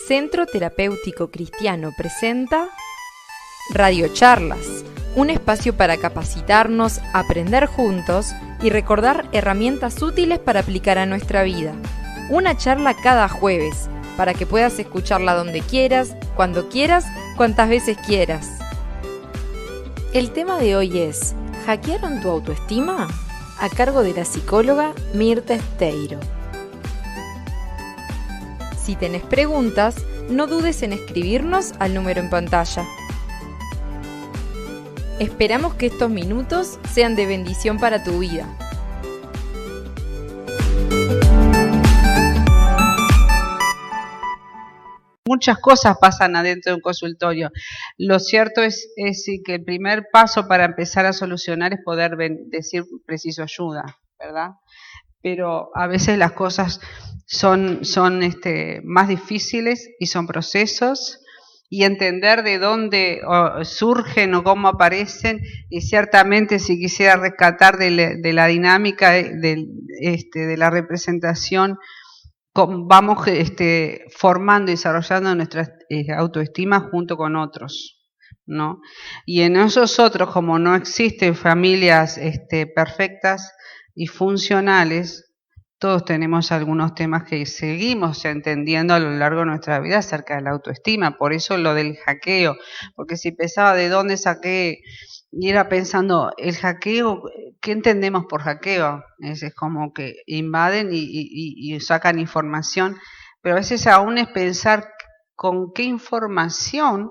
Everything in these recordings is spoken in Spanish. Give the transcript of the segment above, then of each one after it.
Centro Terapéutico Cristiano presenta Radiocharlas, un espacio para capacitarnos, aprender juntos y recordar herramientas útiles para aplicar a nuestra vida. Una charla cada jueves, para que puedas escucharla donde quieras, cuantas veces quieras. El tema de hoy es ¿hackearon tu autoestima? A cargo de la psicóloga Mirta Esteiro. Si tenés preguntas, no dudes en escribirnos al número en pantalla. Esperamos que estos minutos sean de bendición para tu vida. Muchas cosas pasan adentro de un consultorio. Lo cierto es que el primer paso para empezar a solucionar es poder decir preciso ayuda, ¿verdad? Pero a veces las cosas son más difíciles y son procesos, y entender de dónde surgen o cómo aparecen, y ciertamente si quisiera rescatar de la dinámica de la representación, vamos formando y desarrollando nuestra autoestima junto con otros, ¿no? Y en esos otros, como no existen familias perfectas y funcionales, todos tenemos algunos temas que seguimos entendiendo a lo largo de nuestra vida acerca de la autoestima. Por eso lo del hackeo, porque si pensaba de dónde saqué y era pensando, el hackeo, ¿qué entendemos por hackeo? Es como que invaden y sacan información, pero a veces aún es pensar con qué información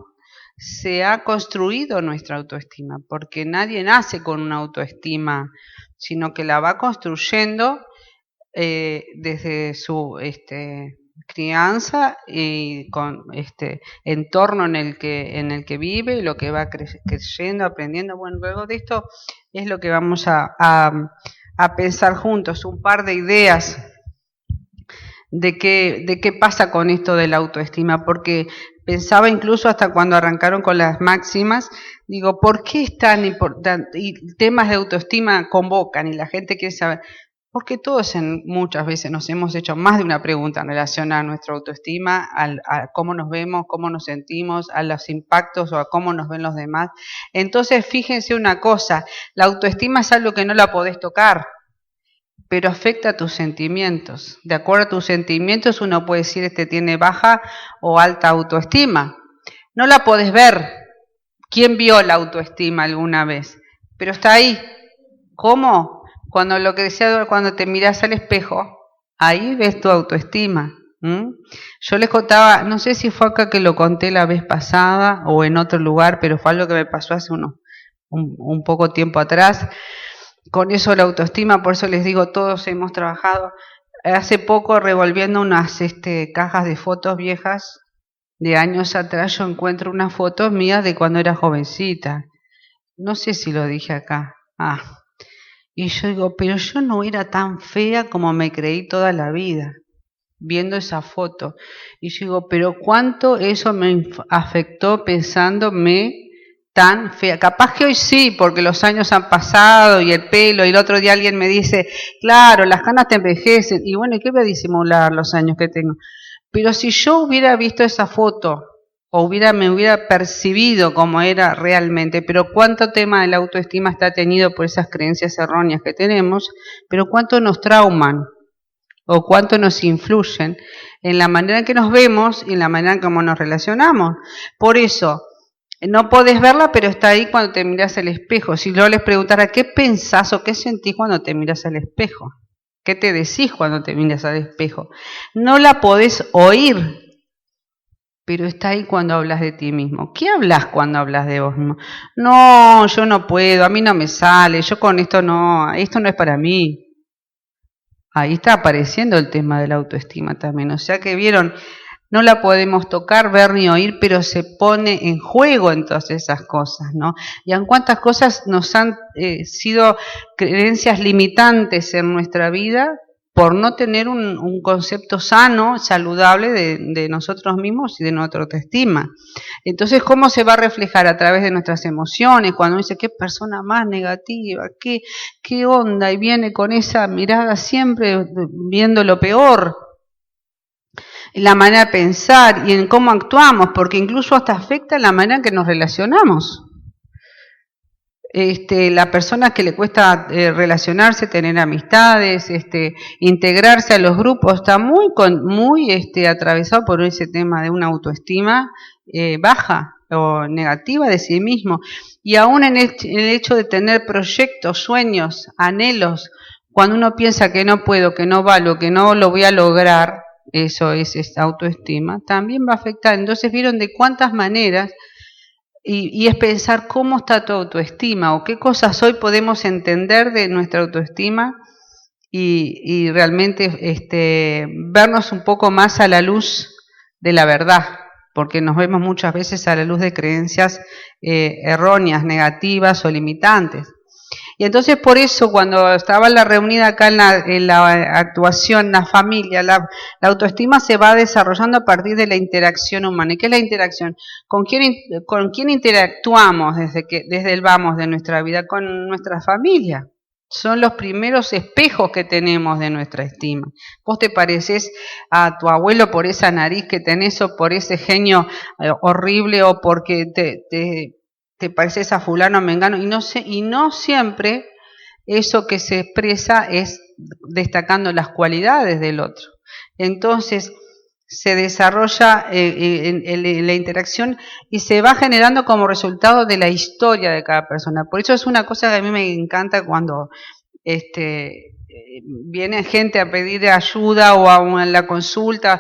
se ha construido nuestra autoestima, porque nadie nace con una autoestima, sino que la va construyendo desde su crianza y con entorno en el que vive y lo que va creyendo, aprendiendo. Bueno, luego de esto es lo que vamos a pensar juntos, un par de ideas de qué pasa con esto de la autoestima, porque pensaba incluso hasta cuando arrancaron con las máximas, digo, ¿por qué es tan importante? Y temas de autoestima convocan y la gente quiere saber. Porque todos muchas veces nos hemos hecho más de una pregunta en relación a nuestra autoestima, a cómo nos vemos, cómo nos sentimos, a los impactos o a cómo nos ven los demás. Entonces, fíjense una cosa, la autoestima es algo que no la podés tocar, pero afecta a tus sentimientos. De acuerdo a tus sentimientos, uno puede decir tiene baja o alta autoestima. No la podés ver. ¿Quién vio la autoestima alguna vez? Pero está ahí. ¿Cómo? Cuando lo que decía, cuando te miras al espejo, ahí ves tu autoestima. Yo les contaba, no sé si fue acá que lo conté la vez pasada o en otro lugar, pero fue algo que me pasó hace un poco tiempo atrás. Con eso la autoestima, por eso les digo, todos hemos trabajado. Hace poco, revolviendo unas cajas de fotos viejas de años atrás, yo encuentro unas fotos mías de cuando era jovencita. No sé si lo dije acá. Y yo digo, pero yo no era tan fea como me creí toda la vida, viendo esa foto. Y yo digo, pero cuánto eso me afectó pensándome tan fea. Capaz que hoy sí, porque los años han pasado y el pelo, y el otro día alguien me dice, claro, las canas te envejecen. Y bueno, ¿y qué voy a disimular los años que tengo? Pero si yo hubiera visto esa foto, o me hubiera percibido como era realmente, pero cuánto tema de la autoestima está tenido por esas creencias erróneas que tenemos, pero cuánto nos trauman o cuánto nos influyen en la manera en que nos vemos y en la manera en cómo nos relacionamos. Por eso, no podés verla, pero está ahí cuando te miras al espejo. Si yo les preguntara, ¿qué pensás o qué sentís cuando te miras al espejo? ¿Qué te decís cuando te miras al espejo? No la podés oír, pero está ahí cuando hablas de ti mismo. ¿Qué hablas cuando hablas de vos mismo? No, yo no puedo, a mí no me sale, yo con esto no es para mí. Ahí está apareciendo el tema de la autoestima también. O sea que vieron, no la podemos tocar, ver ni oír, pero se pone en juego en todas esas cosas, ¿no? Y en cuántas cosas nos han sido creencias limitantes en nuestra vida, por no tener un concepto sano, saludable de nosotros mismos y de nuestra autoestima. Entonces, ¿cómo se va a reflejar? A través de nuestras emociones, cuando uno dice, qué persona más negativa, qué onda, y viene con esa mirada siempre viendo lo peor. en la manera de pensar y en cómo actuamos, porque incluso hasta afecta la manera en que nos relacionamos. La persona que le cuesta relacionarse, tener amistades, integrarse a los grupos, está muy atravesado por ese tema de una autoestima baja o negativa de sí mismo. Y aún en el hecho de tener proyectos, sueños, anhelos, cuando uno piensa que no puedo, que no valgo, que no lo voy a lograr, eso es esta autoestima, también va a afectar. Entonces vieron de cuántas maneras, y es pensar cómo está tu autoestima o qué cosas hoy podemos entender de nuestra autoestima y realmente vernos un poco más a la luz de la verdad, porque nos vemos muchas veces a la luz de creencias erróneas, negativas o limitantes. Y entonces por eso cuando estaba la reunida acá en la actuación, la familia, la autoestima se va desarrollando a partir de la interacción humana. ¿Y qué es la interacción? ¿Con quién interactuamos desde el vamos de nuestra vida? Con nuestra familia. Son los primeros espejos que tenemos de nuestra estima. Vos te pareces a tu abuelo por esa nariz que tenés o por ese genio horrible o porque te pareces a fulano o mengano, y no siempre eso que se expresa es destacando las cualidades del otro. Entonces se desarrolla la interacción y se va generando como resultado de la historia de cada persona. Por eso es una cosa que a mí me encanta cuando viene gente a pedir ayuda o a la consulta.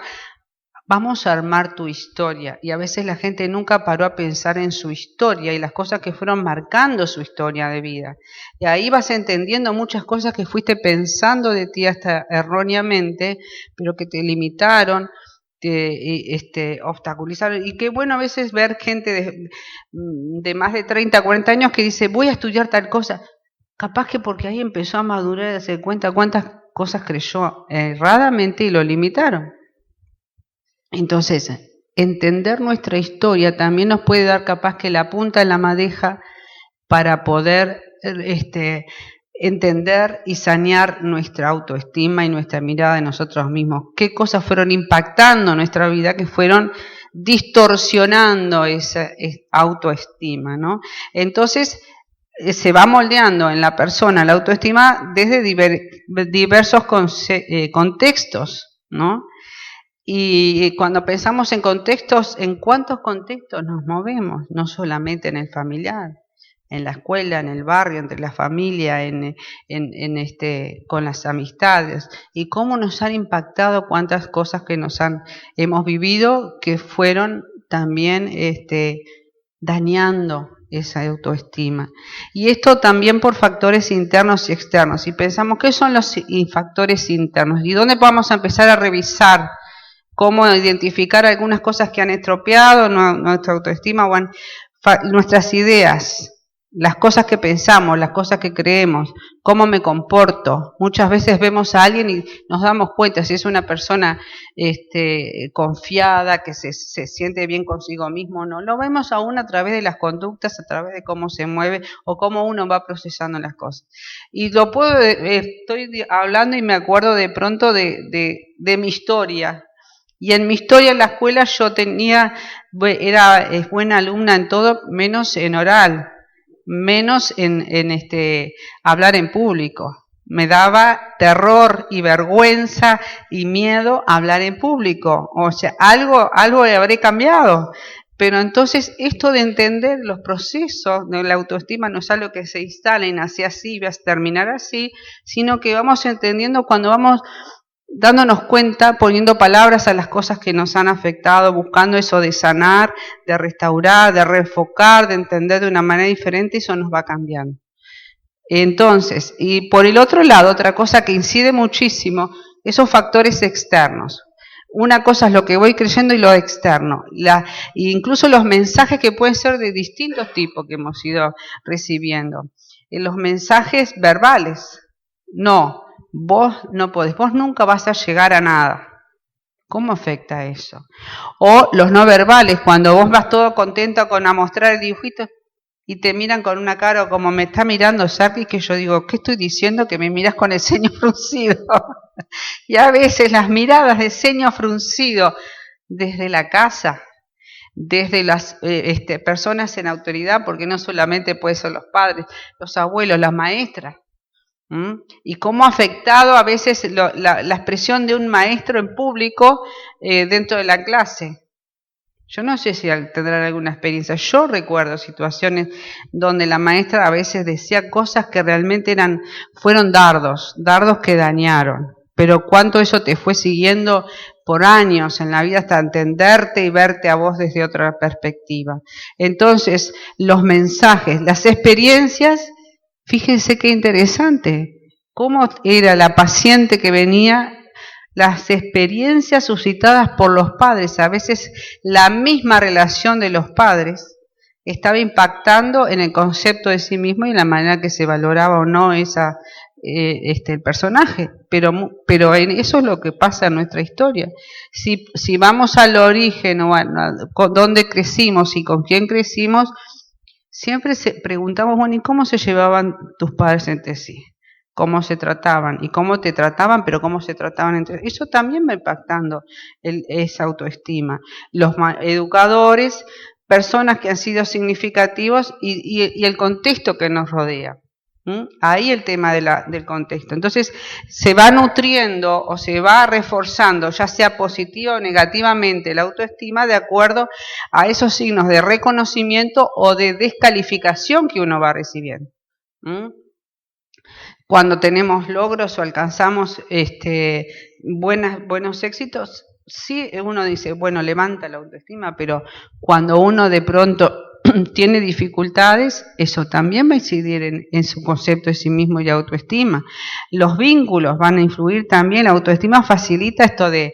Vamos a armar tu historia, y a veces la gente nunca paró a pensar en su historia y las cosas que fueron marcando su historia de vida. Y ahí vas entendiendo muchas cosas que fuiste pensando de ti hasta erróneamente, pero que te limitaron, te obstaculizaron. Y qué bueno a veces ver gente de más de 30, 40 años que dice, voy a estudiar tal cosa. Capaz que porque ahí empezó a madurar y darse cuenta cuántas cosas creyó erradamente y lo limitaron. Entonces, entender nuestra historia también nos puede dar capaz que la punta en la madeja para poder entender y sanear nuestra autoestima y nuestra mirada de nosotros mismos. ¿Qué cosas fueron impactando nuestra vida que fueron distorsionando esa autoestima, ¿no? Entonces, se va moldeando en la persona la autoestima desde diversos contextos, ¿no? Y cuando pensamos en contextos, ¿en cuántos contextos nos movemos? No solamente en el familiar, en la escuela, en el barrio, entre la familia, con las amistades. Y cómo nos han impactado cuántas cosas que hemos vivido que fueron también dañando esa autoestima. Y esto también por factores internos y externos. Y pensamos, ¿qué son los factores internos? ¿Y dónde vamos a empezar a revisar cómo identificar algunas cosas que han estropeado nuestra autoestima o nuestras ideas, las cosas que pensamos, las cosas que creemos, cómo me comporto? Muchas veces vemos a alguien y nos damos cuenta si es una persona confiada, que se siente bien consigo mismo o no. Lo vemos aún a través de las conductas, a través de cómo se mueve o cómo uno va procesando las cosas. Y estoy hablando y me acuerdo de pronto de mi historia. Y en mi historia en la escuela yo era buena alumna en todo, menos en oral, menos en hablar en público. Me daba terror y vergüenza y miedo hablar en público. O sea, algo habré cambiado. Pero entonces esto de entender los procesos de la autoestima no es algo que se instala y nace así y va a terminar así, sino que vamos entendiendo cuando vamos dándonos cuenta, poniendo palabras a las cosas que nos han afectado, buscando eso de sanar, de restaurar, de reenfocar, de entender de una manera diferente, eso nos va cambiando. Entonces, y por el otro lado, otra cosa que incide muchísimo, esos factores externos. Una cosa es lo que voy creyendo y lo externo. Incluso los mensajes que pueden ser de distintos tipos que hemos ido recibiendo. Los mensajes verbales, no. Vos no podés, vos nunca vas a llegar a nada. ¿Cómo afecta eso? O los no verbales, cuando vos vas todo contento con a mostrar el dibujito, y te miran con una cara como me está mirando Sarki, que yo digo, ¿qué estoy diciendo? Que me miras con el ceño fruncido. Y a veces las miradas de ceño fruncido desde la casa, desde las personas en autoridad, porque no solamente pueden ser los padres, los abuelos, las maestras. Y cómo ha afectado a veces la expresión de un maestro en público dentro de la clase. Yo no sé si tendrán alguna experiencia. Yo recuerdo situaciones donde la maestra a veces decía cosas que realmente fueron dardos que dañaron. Pero cuánto eso te fue siguiendo por años en la vida hasta entenderte y verte a vos desde otra perspectiva. Entonces, los mensajes, las experiencias, fíjense qué interesante. Cómo era la paciente que venía, las experiencias suscitadas por los padres, a veces la misma relación de los padres estaba impactando en el concepto de sí mismo y en la manera que se valoraba o no el personaje, pero eso es lo que pasa en nuestra historia. Si vamos al origen o a dónde crecimos y con quién crecimos, siempre preguntamos, bueno, ¿y cómo se llevaban tus padres entre sí? ¿Cómo se trataban? ¿Y cómo te trataban? Pero cómo se trataban entre sí. Eso también va impactando esa autoestima. Los educadores, personas que han sido significativos y el contexto que nos rodea. Ahí el tema del contexto. Entonces se va nutriendo o se va reforzando, ya sea positiva o negativamente, la autoestima de acuerdo a esos signos de reconocimiento o de descalificación que uno va recibiendo. Cuando tenemos logros o alcanzamos buenos éxitos, sí uno dice, bueno, levanta la autoestima, pero cuando uno de pronto tiene dificultades, eso también va a incidir en su concepto de sí mismo y autoestima. Los vínculos van a influir también, la autoestima facilita esto de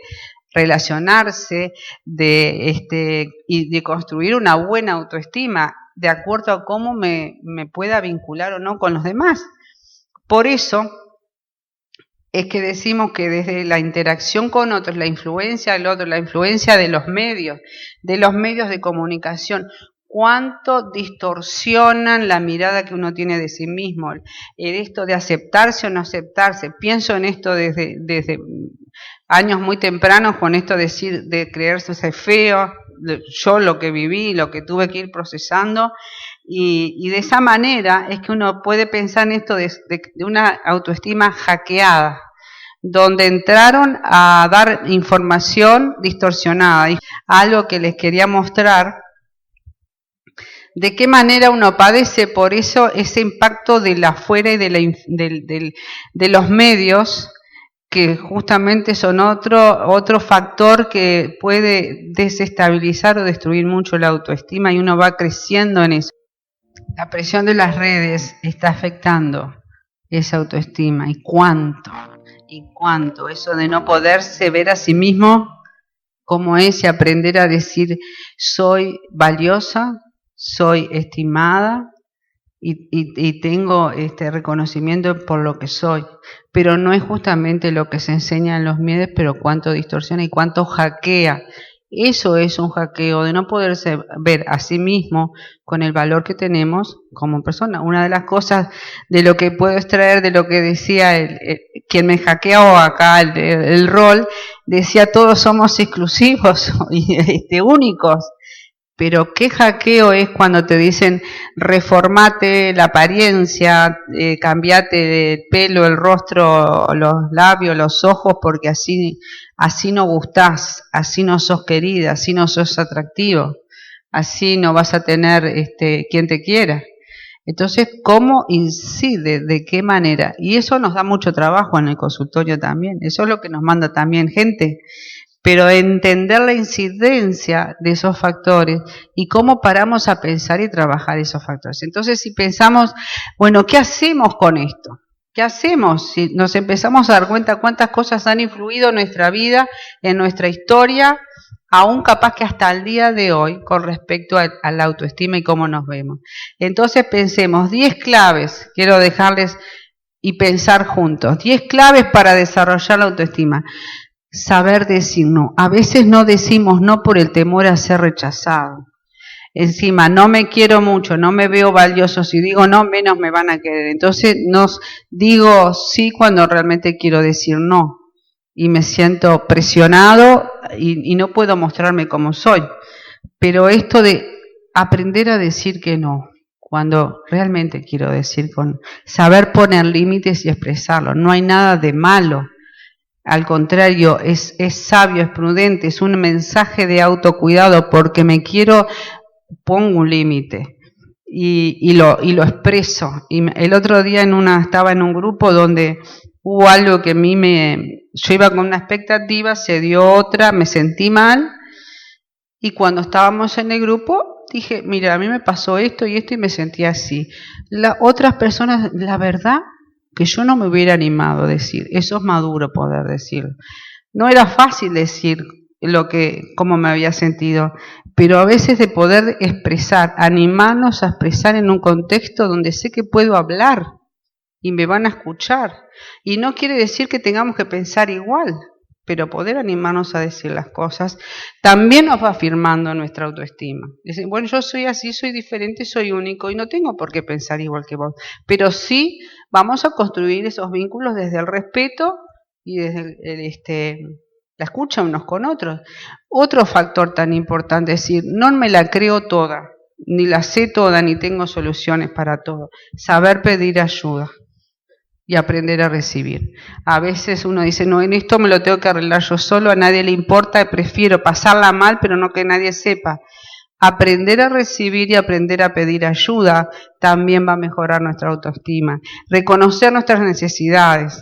relacionarse, y de construir una buena autoestima, de acuerdo a cómo me pueda vincular o no con los demás. Por eso es que decimos que desde la interacción con otros, la influencia del otro, la influencia de los medios de comunicación, cuánto distorsionan la mirada que uno tiene de sí mismo, esto de aceptarse o no aceptarse. Pienso en esto desde años muy tempranos, con esto de creerse feo, yo lo que viví, lo que tuve que ir procesando, y de esa manera es que uno puede pensar en esto de una autoestima hackeada, donde entraron a dar información distorsionada. Y algo que les quería mostrar, de qué manera uno padece por eso ese impacto de la afuera y de los medios, que justamente son otro factor que puede desestabilizar o destruir mucho la autoestima, y uno va creciendo en eso. La presión de las redes está afectando esa autoestima. ¿Y cuánto? Eso de no poderse ver a sí mismo como es y aprender a decir soy valiosa, soy estimada y tengo reconocimiento por lo que soy. Pero no es justamente lo que se enseña en los medios, pero cuánto distorsiona y cuánto hackea. Eso es un hackeo de no poderse ver a sí mismo con el valor que tenemos como persona. Una de las cosas de lo que puedo extraer de lo que decía quien me hackeó acá el rol, decía todos somos exclusivos y únicos. Pero qué hackeo es cuando te dicen reformate la apariencia, cambiate el pelo, el rostro, los labios, los ojos, porque así no gustás, así no sos querida, así no sos atractivo, así no vas a tener quien te quiera. Entonces, ¿cómo incide? ¿De qué manera? Y eso nos da mucho trabajo en el consultorio también. Eso es lo que nos manda también gente. Pero entender la incidencia de esos factores y cómo paramos a pensar y trabajar esos factores. Entonces, si pensamos, bueno, ¿qué hacemos con esto? ¿Qué hacemos? Si nos empezamos a dar cuenta cuántas cosas han influido en nuestra vida, en nuestra historia, aún capaz que hasta el día de hoy, con respecto a la autoestima y cómo nos vemos. Entonces pensemos, 10 claves, quiero dejarles y pensar juntos, 10 claves para desarrollar la autoestima. Saber decir no. A veces no decimos no por el temor a ser rechazado. encima no me quiero mucho, no me veo valioso, si digo no, menos me van a querer. Entonces no digo sí cuando realmente quiero decir no. Y me siento presionado y no puedo mostrarme como soy. Pero esto de aprender a decir que no, cuando realmente quiero decir con saber poner límites y expresarlo, no hay nada de malo. Al contrario, es sabio, es prudente, es un mensaje de autocuidado, porque me quiero, pongo un límite y lo expreso. Y el otro día estaba en un grupo donde hubo algo que a mí yo iba con una expectativa, se dio otra, me sentí mal, y cuando estábamos en el grupo dije, mira, a mí me pasó esto y me sentí así. Las otras personas, la verdad, que yo no me hubiera animado a decir, eso es maduro poder decirlo. No era fácil decir cómo me había sentido, pero a veces de poder expresar, animarnos a expresar en un contexto donde sé que puedo hablar y me van a escuchar. Y no quiere decir que tengamos que pensar igual, pero poder animarnos a decir las cosas también nos va afirmando nuestra autoestima. Dicen, bueno, yo soy así, soy diferente, soy único y no tengo por qué pensar igual que vos. Pero sí vamos a construir esos vínculos desde el respeto y desde la escucha unos con otros. Otro factor tan importante es decir, no me la creo toda, ni la sé toda, ni tengo soluciones para todo. Saber pedir ayuda y aprender a recibir. A veces uno dice, no, en esto me lo tengo que arreglar yo solo, a nadie le importa, prefiero pasarla mal, pero no que nadie sepa. Aprender a recibir y aprender a pedir ayuda también va a mejorar nuestra autoestima. Reconocer nuestras necesidades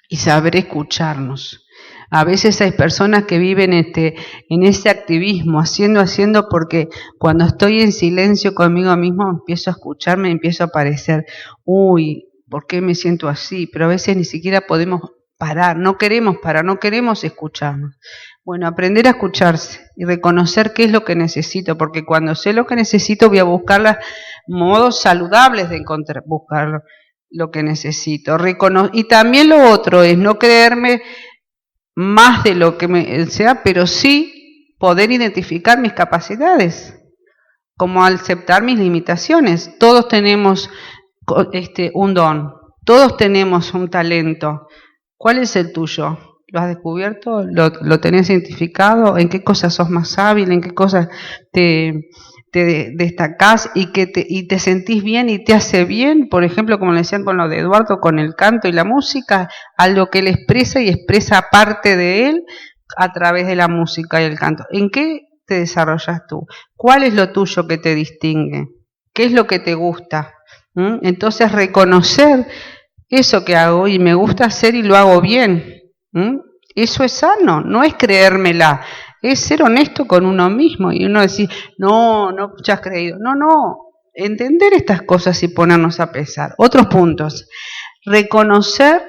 y saber escucharnos. A veces hay personas que viven en ese activismo, haciendo, porque cuando estoy en silencio conmigo mismo empiezo a escucharme, empiezo a parecer, uy, ¿por qué me siento así? Pero a veces ni siquiera podemos parar, no queremos parar, no queremos escucharnos. Bueno, aprender a escucharse y reconocer qué es lo que necesito, porque cuando sé lo que necesito voy a buscar los modos saludables de buscar lo que necesito. Y también lo otro es no creerme más de lo que sea, pero sí poder identificar mis capacidades, como aceptar mis limitaciones. Todos tenemos un don, todos tenemos un talento. ¿Cuál es el tuyo? ¿Lo has descubierto? ¿Lo tenés identificado? ¿En qué cosas sos más hábil? ¿En qué cosas te destacás y te sentís bien y te hace bien? Por ejemplo, como le decían con lo de Eduardo, con el canto y la música, algo que él expresa y expresa parte de él a través de la música y el canto. ¿En qué te desarrollas tú? ¿Cuál es lo tuyo que te distingue? ¿Qué es lo que te gusta? Entonces reconocer eso que hago y me gusta hacer y lo hago bien. Eso es sano, no es creérmela, es ser honesto con uno mismo y uno decir, no ya has creído. No, entender estas cosas y ponernos a pensar. Otros puntos, reconocer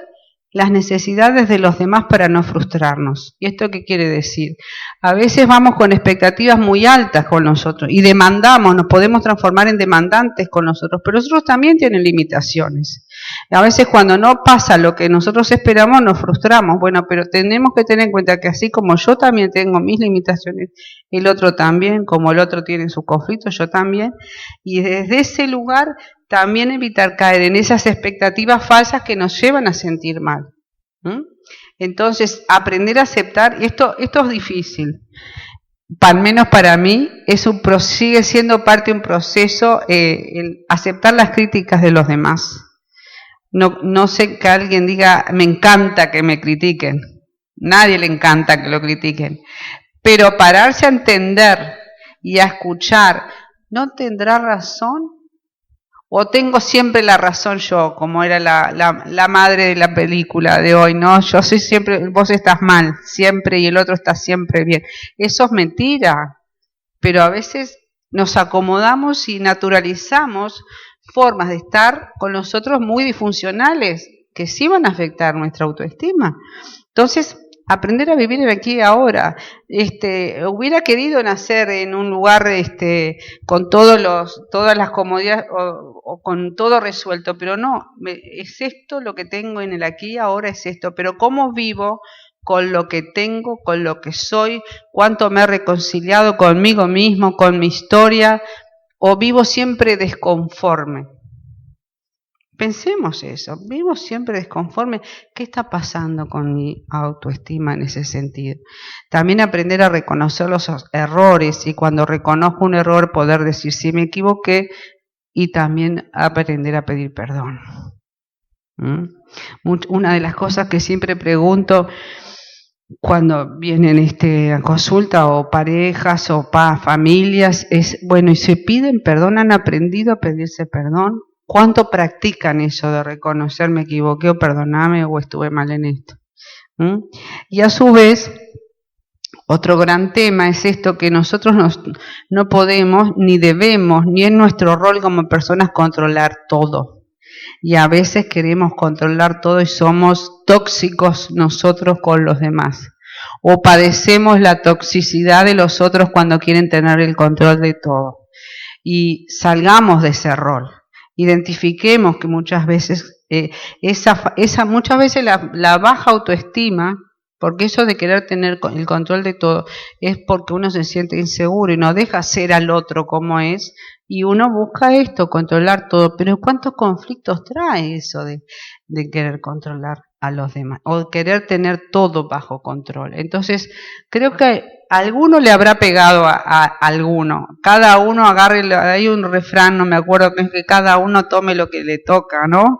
las necesidades de los demás para no frustrarnos. ¿Y esto qué quiere decir? A veces vamos con expectativas muy altas con nosotros y demandamos, nos podemos transformar en demandantes con nosotros, pero otros también tienen limitaciones. A veces cuando no pasa lo que nosotros esperamos nos frustramos. Bueno, pero tenemos que tener en cuenta que así como yo también tengo mis limitaciones, el otro también, como el otro tiene sus conflictos, yo también. Y desde ese lugar también evitar caer en esas expectativas falsas que nos llevan a sentir mal. Entonces, aprender a aceptar, y esto es difícil, al menos para mí, sigue siendo parte de un proceso, el aceptar las críticas de los demás. No sé que alguien diga, me encanta que me critiquen, nadie le encanta que lo critiquen, pero pararse a entender y a escuchar, ¿no tendrá razón? ¿O tengo siempre la razón yo, como era la madre de la película de hoy, ¿no? Yo soy siempre, vos estás mal, siempre, y el otro está siempre bien. Eso es mentira, pero a veces nos acomodamos y naturalizamos formas de estar con nosotros muy disfuncionales, que sí van a afectar nuestra autoestima. Entonces, aprender a vivir en aquí y ahora. Hubiera querido nacer en un lugar con todas las comodidades o con todo resuelto, pero no, es esto lo que tengo en el aquí y ahora, es esto, pero cómo vivo con lo que tengo, con lo que soy, cuánto me he reconciliado conmigo mismo, con mi historia, o vivo siempre desconforme. Pensemos eso, vivo siempre desconforme. ¿Qué está pasando con mi autoestima en ese sentido? También aprender a reconocer los errores y cuando reconozco un error poder decir sí me equivoqué y también aprender a pedir perdón. Una de las cosas que siempre pregunto cuando vienen a consulta o parejas o familias es, bueno, ¿y se piden perdón? ¿Han aprendido a pedirse perdón? ¿Cuánto practican eso de reconocer me equivoqué o perdoname o estuve mal en esto? Y a su vez, otro gran tema es esto que nosotros no podemos ni debemos, ni en nuestro rol como personas controlar todo. Y a veces queremos controlar todo y somos tóxicos nosotros con los demás. O padecemos la toxicidad de los otros cuando quieren tener el control de todo. Y salgamos de ese rol. Identifiquemos que muchas veces muchas veces la baja autoestima, porque eso de querer tener el control de todo es porque uno se siente inseguro y no deja ser al otro como es y uno busca esto, controlar todo, pero ¿cuántos conflictos trae eso de querer controlar a los demás o querer tener todo bajo control? Entonces creo que a alguno le habrá pegado a alguno. Cada uno agarre, hay un refrán, no me acuerdo, que es que cada uno tome lo que le toca, ¿no?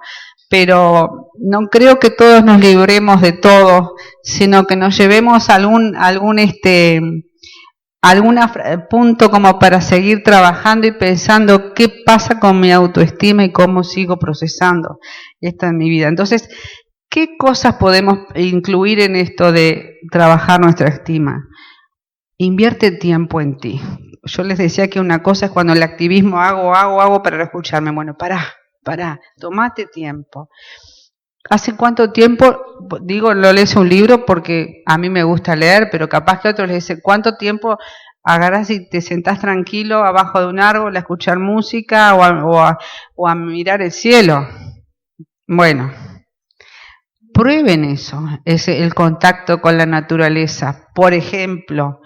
Pero no creo que todos nos libremos de todo, sino que nos llevemos algún punto como para seguir trabajando y pensando qué pasa con mi autoestima y cómo sigo procesando esto en mi vida. Entonces, ¿qué cosas podemos incluir en esto de trabajar nuestra estima? Invierte tiempo en ti. Yo les decía que una cosa es cuando el activismo hago para escucharme. Bueno, pará, tomate tiempo. ¿Hace cuánto tiempo? Digo, lo lees un libro porque a mí me gusta leer, pero capaz que otros les dicen, ¿cuánto tiempo agarrás y te sentás tranquilo abajo de un árbol a escuchar música o a mirar el cielo? Bueno, prueben eso, el contacto con la naturaleza. Por ejemplo,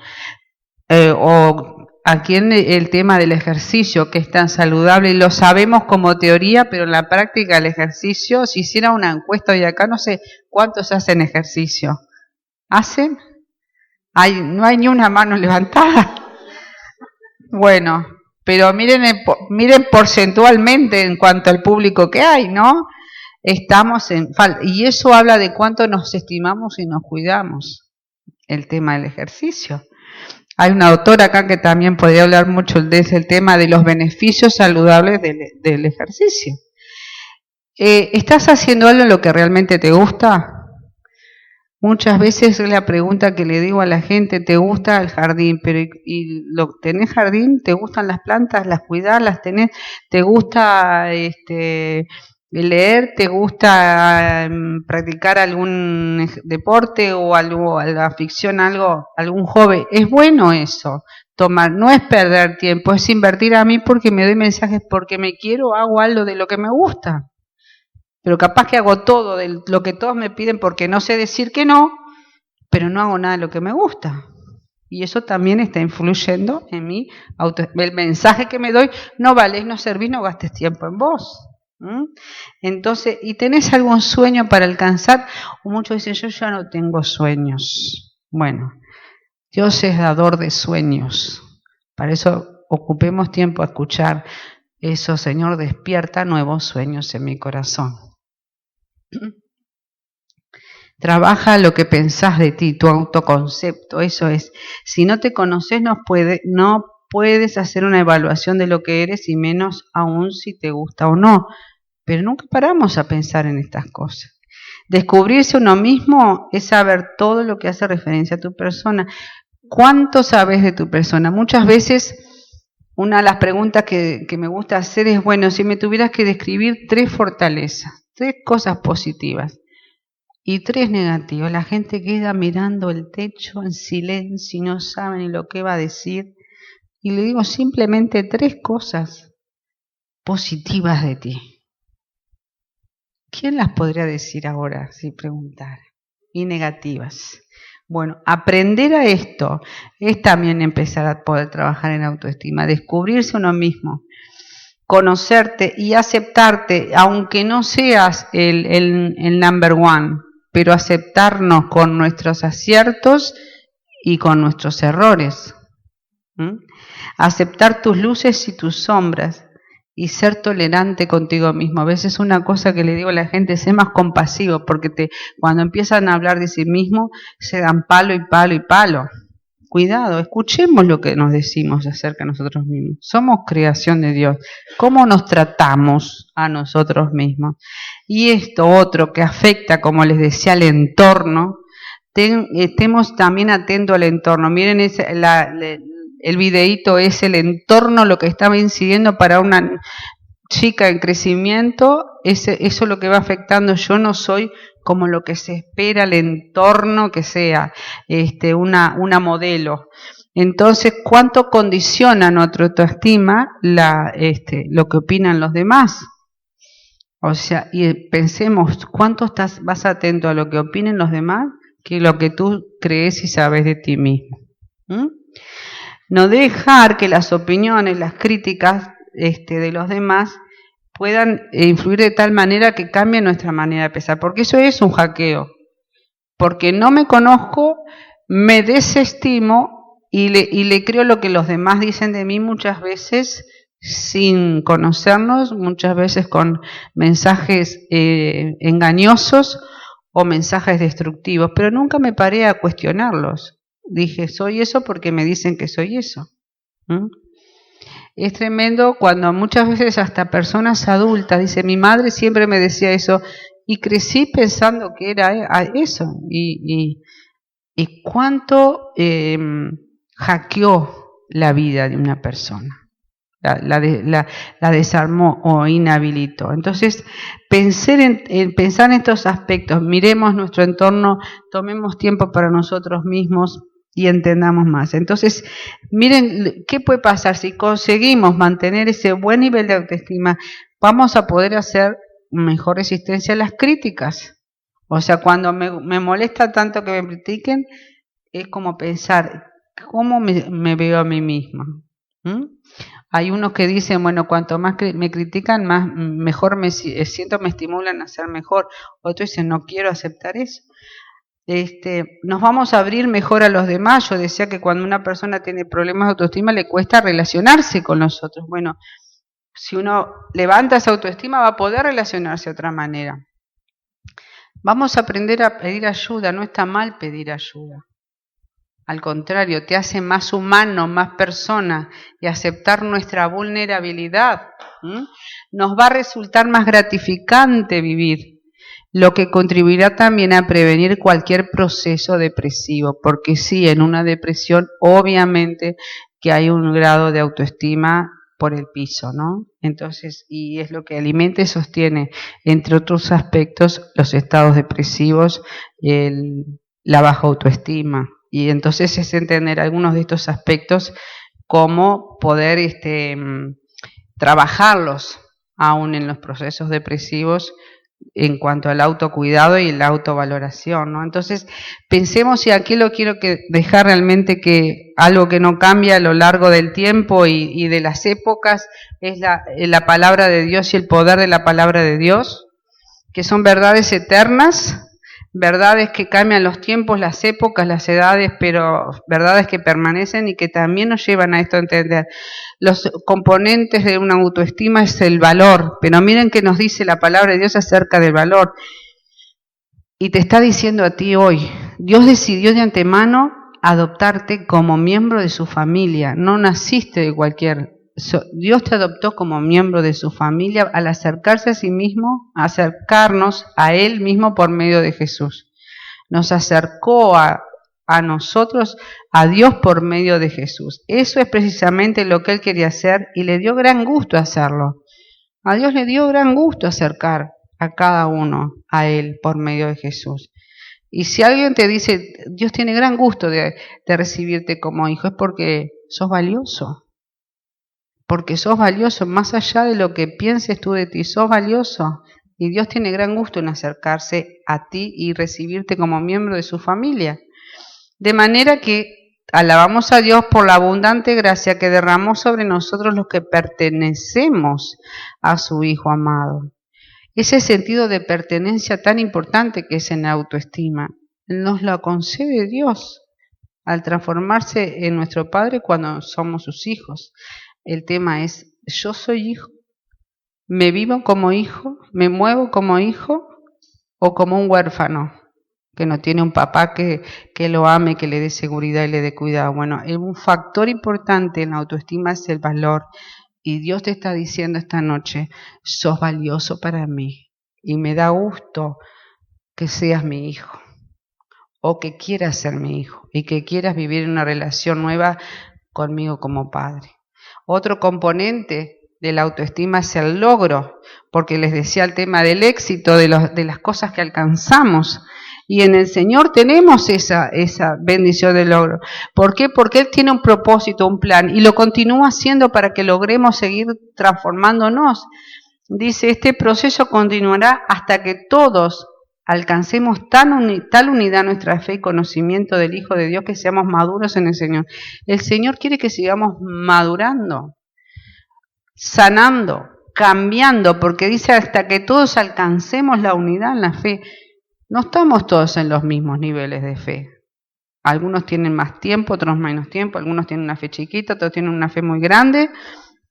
o aquí en el tema del ejercicio, que es tan saludable, y lo sabemos como teoría, pero en la práctica el ejercicio, si hiciera una encuesta hoy acá, no sé cuántos hacen ejercicio. ¿Hacen? No hay ni una mano levantada. Bueno, pero miren porcentualmente en cuanto al público que hay, ¿no? Estamos en falta. Y eso habla de cuánto nos estimamos y nos cuidamos, el tema del ejercicio. Hay una autora acá que también podría hablar mucho de ese tema de los beneficios saludables del ejercicio. ¿Estás haciendo algo en lo que realmente te gusta? Muchas veces es la pregunta que le digo a la gente, ¿te gusta el jardín? Pero ¿tenés jardín? ¿Te gustan las plantas? ¿Las cuidás? ¿Las tenés? ¿Te gusta leer? ¿Te gusta practicar algún deporte o algo, la ficción, algún hobby? Es bueno eso, tomar, no es perder tiempo, es invertir a mí porque me doy mensajes, porque me quiero, hago algo de lo que me gusta. Pero capaz que hago todo de lo que todos me piden porque no sé decir que no, pero no hago nada de lo que me gusta. Y eso también está influyendo en mi el mensaje que me doy, no valés, no servís, no gastes tiempo en vos. Entonces, ¿y tenés algún sueño para alcanzar? O muchos dicen, yo ya no tengo sueños. Bueno, Dios es dador de sueños. Para eso ocupemos tiempo a escuchar eso, Señor, despierta nuevos sueños en mi corazón. Trabaja lo que pensás de ti, tu autoconcepto, eso es. Si no te conoces, no puedes hacer una evaluación de lo que eres y menos aún si te gusta o no. Pero nunca paramos a pensar en estas cosas. Descubrirse uno mismo es saber todo lo que hace referencia a tu persona. ¿Cuánto sabes de tu persona? Muchas veces una de las preguntas que me gusta hacer es, bueno, si me tuvieras que describir 3 fortalezas, 3 cosas positivas y 3 negativas, la gente queda mirando el techo en silencio y no sabe ni lo que va a decir. Y le digo simplemente 3 cosas positivas de ti. ¿Quién las podría decir ahora si preguntara? y negativas. Bueno, aprender a esto es también empezar a poder trabajar en autoestima, descubrirse uno mismo, conocerte y aceptarte, aunque no seas el number one, pero aceptarnos con nuestros aciertos y con nuestros errores. Aceptar tus luces y tus sombras y ser tolerante contigo mismo. A veces una cosa que le digo a la gente, sé más compasivo, porque cuando empiezan a hablar de sí mismo, se dan palo y palo y palo. Cuidado, escuchemos lo que nos decimos acerca de nosotros mismos. Somos creación de Dios. ¿Cómo nos tratamos a nosotros mismos? Y esto otro que afecta, como les decía, al entorno, estemos también atentos al entorno. Miren el videíto es el entorno, lo que estaba incidiendo para una chica en crecimiento, eso es lo que va afectando. Yo no soy como lo que se espera el entorno que sea, una modelo. Entonces, ¿cuánto condiciona nuestra autoestima lo que opinan los demás? O sea, y pensemos, ¿cuánto vas atento a lo que opinen los demás que lo que tú crees y sabes de ti mismo? No dejar que las opiniones, las críticas de los demás puedan influir de tal manera que cambie nuestra manera de pensar, porque eso es un hackeo. Porque no me conozco, me desestimo y le creo lo que los demás dicen de mí muchas veces sin conocernos, muchas veces con mensajes engañosos o mensajes destructivos, pero nunca me paré a cuestionarlos. Dije, soy eso porque me dicen que soy eso. Es tremendo cuando muchas veces hasta personas adultas, dice, mi madre siempre me decía eso, y crecí pensando que era eso. Y cuánto hackeó la vida de una persona. La desarmó o inhabilitó. Entonces, pensar en estos aspectos, miremos nuestro entorno, tomemos tiempo para nosotros mismos y entendamos más. Entonces, miren qué puede pasar si conseguimos mantener ese buen nivel de autoestima, vamos a poder hacer mejor resistencia a las críticas. O sea, cuando me molesta tanto que me critiquen, es como pensar, ¿cómo me veo a mí misma? Hay unos que dicen, bueno, cuanto más me critican, mejor me siento, me estimulan a ser mejor. Otros dicen, no quiero aceptar eso. Nos vamos a abrir mejor a los demás. Yo decía que cuando una persona tiene problemas de autoestima le cuesta relacionarse con los otros. Bueno, si uno levanta esa autoestima va a poder relacionarse de otra manera. Vamos a aprender a pedir ayuda. No está mal pedir ayuda. Al contrario, te hace más humano, más persona, y aceptar nuestra vulnerabilidad. Nos va a resultar más gratificante vivir, lo que contribuirá también a prevenir cualquier proceso depresivo, porque sí, en una depresión obviamente que hay un grado de autoestima por el piso, ¿no? Entonces, y es lo que alimenta y sostiene, entre otros aspectos, los estados depresivos, la baja autoestima. Y entonces es entender algunos de estos aspectos, cómo poder trabajarlos aún en los procesos depresivos en cuanto al autocuidado y la autovaloración, ¿no? Entonces, pensemos, y aquí lo quiero dejar realmente, que algo que no cambia a lo largo del tiempo y de las épocas es la palabra de Dios y el poder de la palabra de Dios, que son verdades eternas, verdades que cambian los tiempos, las épocas, las edades, pero verdades que permanecen y que también nos llevan a esto a entender. Los componentes de una autoestima es el valor, pero miren que nos dice la palabra de Dios acerca del valor. Y te está diciendo a ti hoy, Dios decidió de antemano adoptarte como miembro de su familia, no naciste de cualquier... Dios te adoptó como miembro de su familia al acercarse a sí mismo, acercarnos a Él mismo por medio de Jesús. Nos acercó a nosotros, a Dios por medio de Jesús. Eso es precisamente lo que Él quería hacer y le dio gran gusto hacerlo. A Dios le dio gran gusto acercar a cada uno a Él por medio de Jesús. Y si alguien te dice, Dios tiene gran gusto de recibirte como hijo, es porque sos valioso. Porque sos valioso, más allá de lo que pienses tú de ti, sos valioso. Y Dios tiene gran gusto en acercarse a ti y recibirte como miembro de su familia. De manera que alabamos a Dios por la abundante gracia que derramó sobre nosotros los que pertenecemos a su Hijo amado. Ese sentido de pertenencia tan importante que es en la autoestima, nos lo concede Dios al transformarse en nuestro Padre cuando somos sus hijos. El tema es, yo soy hijo, me vivo como hijo, me muevo como hijo o como un huérfano que no tiene un papá que lo ame, que le dé seguridad y le dé cuidado. Bueno, un factor importante en la autoestima es el valor. Y Dios te está diciendo esta noche, sos valioso para mí y me da gusto que seas mi hijo o que quieras ser mi hijo y que quieras vivir una relación nueva conmigo como padre. Otro componente de la autoestima es el logro, porque les decía el tema del éxito, de las cosas que alcanzamos. Y en el Señor tenemos esa bendición del logro. ¿Por qué? Porque Él tiene un propósito, un plan, y lo continúa haciendo para que logremos seguir transformándonos. Dice, este proceso continuará hasta que todos alcancemos tal unidad nuestra fe y conocimiento del Hijo de Dios que seamos maduros en el Señor. El Señor quiere que sigamos madurando, sanando, cambiando, porque dice hasta que todos alcancemos la unidad en la fe. No estamos todos en los mismos niveles de fe. Algunos tienen más tiempo, otros menos tiempo, algunos tienen una fe chiquita, otros tienen una fe muy grande,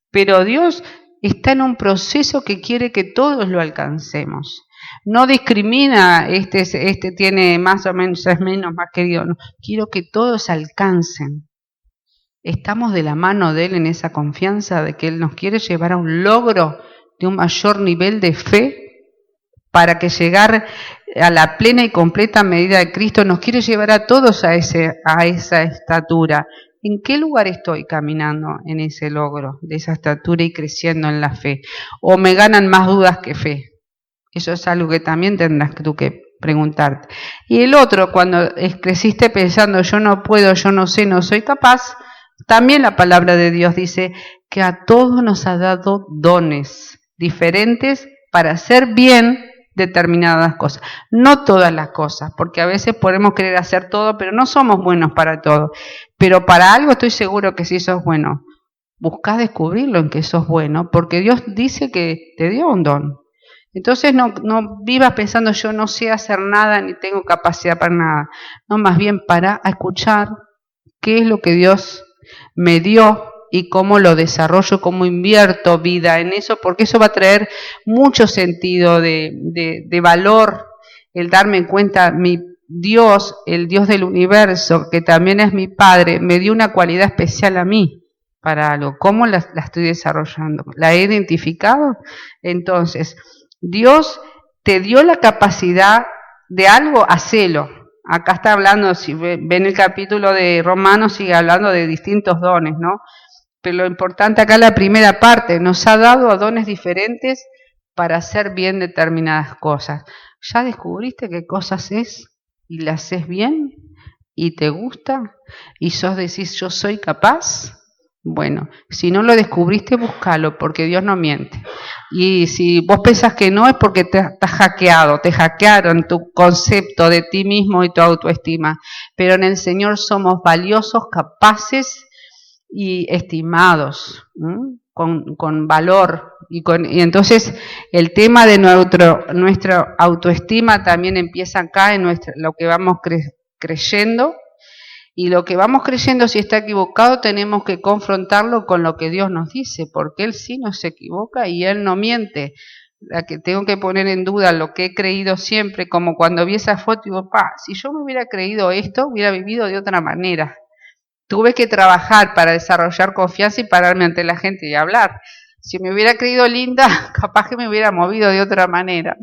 pero Dios está en un proceso que quiere que todos lo alcancemos. No discrimina, este tiene más o menos, es menos, más querido. No, quiero que todos alcancen. Estamos de la mano de Él en esa confianza de que Él nos quiere llevar a un logro de un mayor nivel de fe para que llegar a la plena y completa medida de Cristo nos quiere llevar a todos a esa estatura. ¿En qué lugar estoy caminando en ese logro de esa estatura y creciendo en la fe? ¿O me ganan más dudas que fe? Eso es algo que también tendrás tú que preguntarte. Y el otro, cuando creciste pensando yo no puedo, yo no sé, no soy capaz, también la palabra de Dios dice que a todos nos ha dado dones diferentes para hacer bien determinadas cosas. No todas las cosas, porque a veces podemos querer hacer todo, pero no somos buenos para todo. Pero para algo estoy seguro que sí sos bueno. Buscá descubrirlo en que sos bueno, porque Dios dice que te dio un don. Entonces no vivas pensando yo no sé hacer nada ni tengo capacidad para nada. No, más bien para escuchar qué es lo que Dios me dio y cómo lo desarrollo, cómo invierto vida en eso, porque eso va a traer mucho sentido de valor, el darme cuenta, mi Dios, el Dios del universo, que también es mi Padre, me dio una cualidad especial a mí para algo. ¿Cómo la estoy desarrollando? ¿La he identificado? Entonces, Dios te dio la capacidad de algo, hacelo. Acá está hablando, si ven el capítulo de Romanos, sigue hablando de distintos dones, ¿no? Pero lo importante acá, la primera parte, nos ha dado dones diferentes para hacer bien determinadas cosas. ¿Ya descubriste qué cosas es? ¿Y las haces bien? ¿Y te gusta? ¿Y decís yo soy capaz? Bueno, si no lo descubriste, búscalo, porque Dios no miente. Y si vos pensás que no, es porque te hackearon tu concepto de ti mismo y tu autoestima. Pero en el Señor somos valiosos, capaces y estimados, con valor. Y entonces el tema de nuestra autoestima también empieza acá en lo que vamos creyendo. Y lo que vamos creyendo, si está equivocado, tenemos que confrontarlo con lo que Dios nos dice, porque Él sí nos equivoca y Él no miente. La que tengo que poner en duda lo que he creído siempre, como cuando vi esa foto, digo, si yo me hubiera creído esto, hubiera vivido de otra manera. Tuve que trabajar para desarrollar confianza y pararme ante la gente y hablar. Si me hubiera creído linda, capaz que me hubiera movido de otra manera.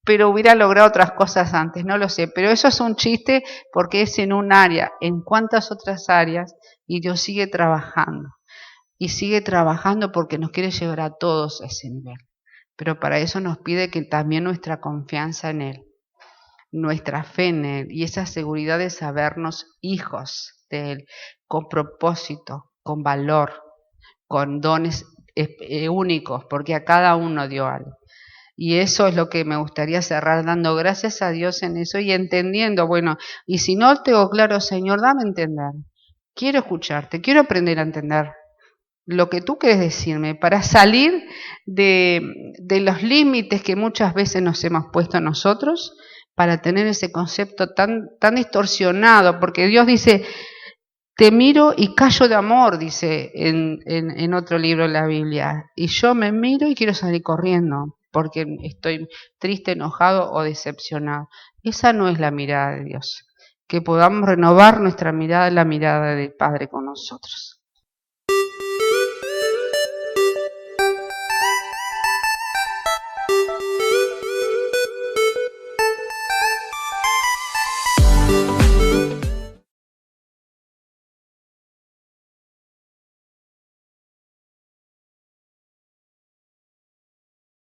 Pero hubiera logrado otras cosas antes, no lo sé. Pero eso es un chiste porque es en un área. ¿En cuántas otras áreas? Y Dios sigue trabajando. Y sigue trabajando porque nos quiere llevar a todos a ese nivel. Pero para eso nos pide que también nuestra confianza en Él, nuestra fe en Él y esa seguridad de sabernos hijos de Él, con propósito, con valor, con dones únicos, porque a cada uno dio algo. Y eso es lo que me gustaría cerrar, dando gracias a Dios en eso y entendiendo, bueno, y si no tengo claro, Señor, dame a entender. Quiero escucharte, quiero aprender a entender lo que tú quieres decirme para salir de los límites que muchas veces nos hemos puesto nosotros para tener ese concepto tan distorsionado, porque Dios dice, te miro y callo de amor, dice en otro libro de la Biblia, y yo me miro y quiero salir corriendo porque estoy triste, enojado o decepcionado. Esa no es la mirada de Dios. Que podamos renovar nuestra mirada, la mirada del Padre con nosotros.